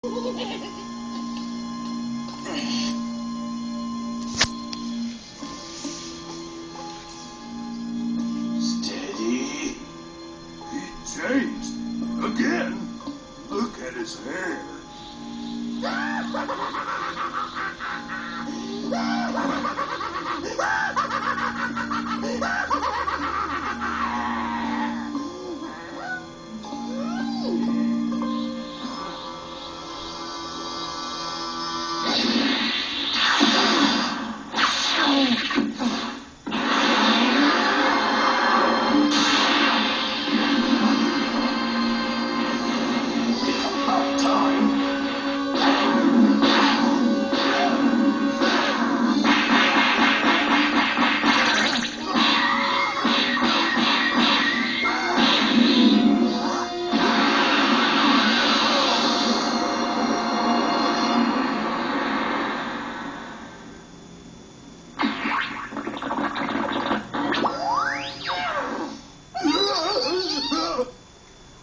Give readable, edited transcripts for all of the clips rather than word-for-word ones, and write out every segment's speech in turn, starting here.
Steady. He changed. Again. Look at his hair.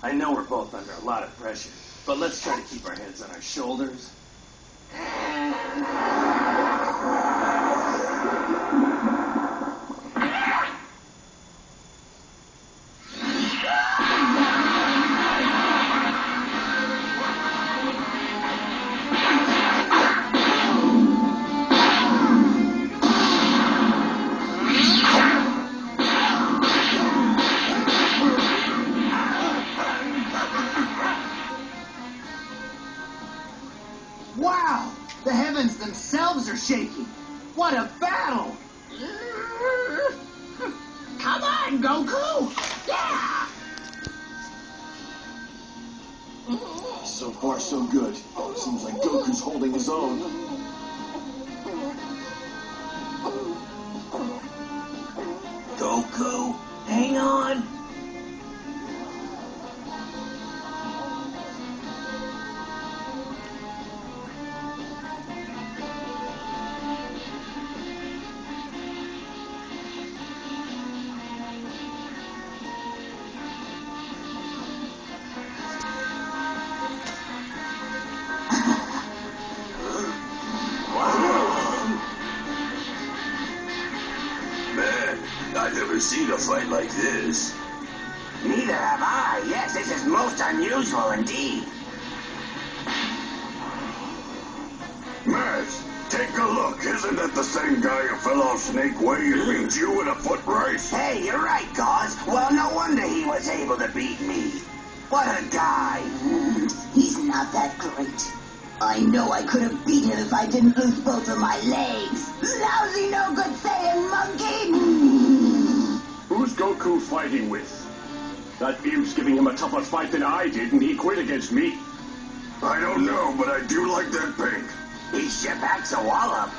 I know we're both under a lot of pressure, but let's try to keep our heads on our shoulders. Wow! The heavens themselves are shaking! What a battle! Come on, Goku! Yeah! So far, so good. Seems like Goku's holding his own. Goku, hang on! Man, I've never seen a fight like this. Neither have I. Yes, this is most unusual indeed. Matt, take a look. Isn't that the same guy who fell off Snake Way and beat you in a foot race? Hey, you're right, Gauze. Well, no wonder he was able to beat me. What a guy. He's not that great. I know I could have beat him if I didn't lose both of my legs. Lousy, no good Saiyan monkey! Who's Goku fighting with? That imps giving him a tougher fight than I did, and he quit against me. I don't know, but I do like that pink. He sure packs a wallop.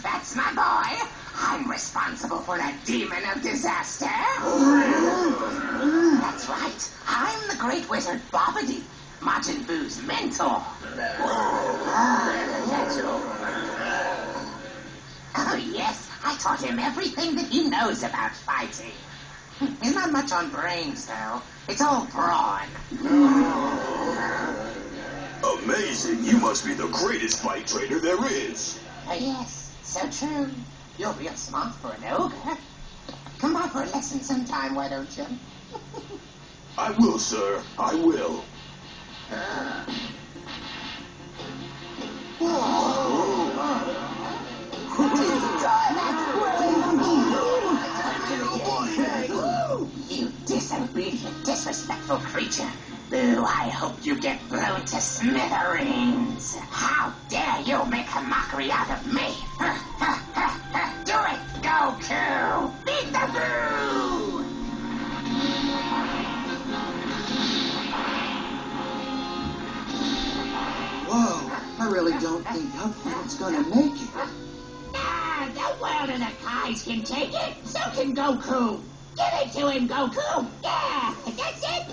That's my boy. I'm responsible for that demon of disaster. That's right. I'm the great wizard Babidi, Majin Buu's mentor. Oh, yes. I taught him everything that he knows about fighting. He's not much on brains, though. It's all brawn. Amazing. You must be the greatest fight trainer there is. Oh, yes, so true. You're real smart for an ogre. Come by for a lesson sometime, why don't you? I will, sir. I will. You disobedient, disrespectful creature. Boo, I hope you get blown to smithereens. How dare you make a mockery out of me? Do it, Goku! Beat the Boo! Whoa, I really don't think Hupkid's gonna make it. Ah, the world and the Kais can take it, so can Goku. Give it to him, Goku. Yeah, that's it.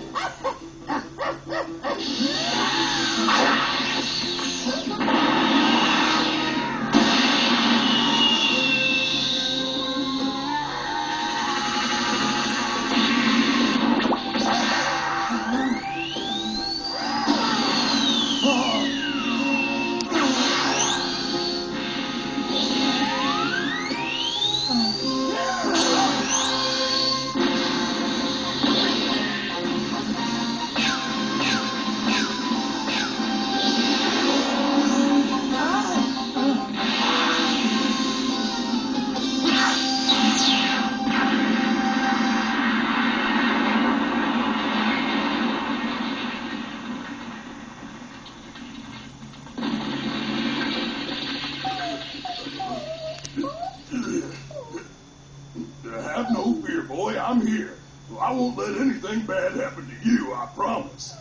I won't let anything bad happen to you, I promise.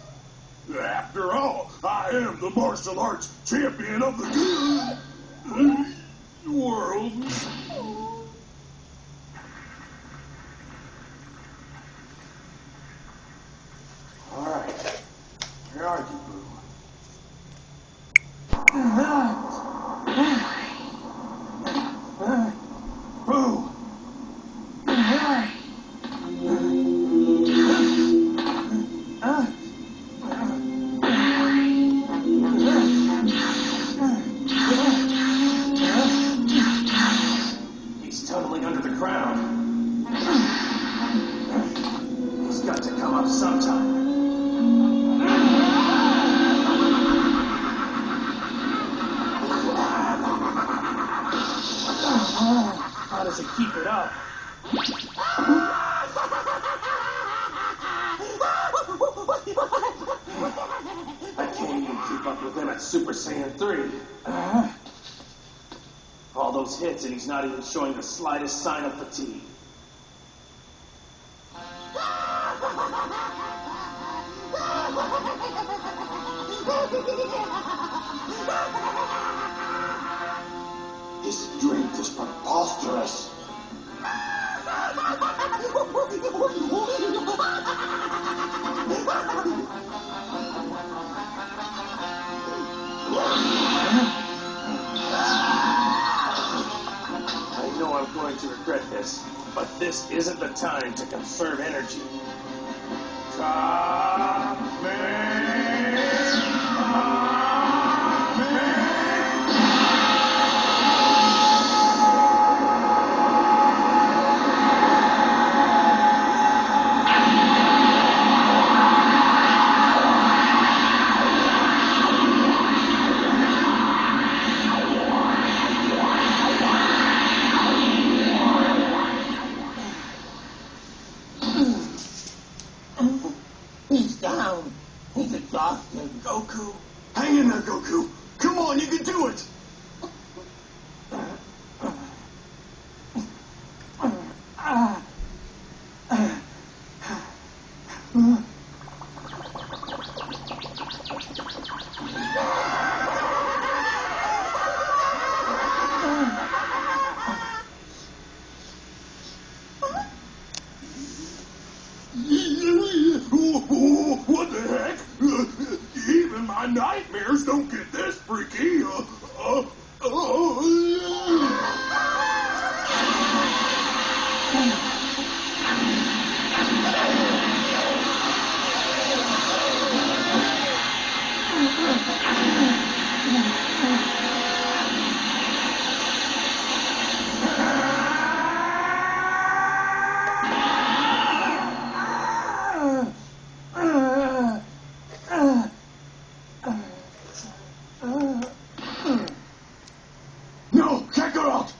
After all, I am the martial arts champion of the world. All right. Where are you, Boo? Boo! He's tunneling under the ground. He's got to come up sometime. How does it keep it up? I can't even keep up with him at Super Saiyan 3. All those hits and he's not even showing the slightest sign of fatigue. His strength is preposterous. I know I'm going to regret this, but this isn't the time to conserve energy. He's down. He's exhausted. Goku, hang in there, Goku. Come on, you can do it. What the heck? Even my nightmares don't get this freaky. No, check her out.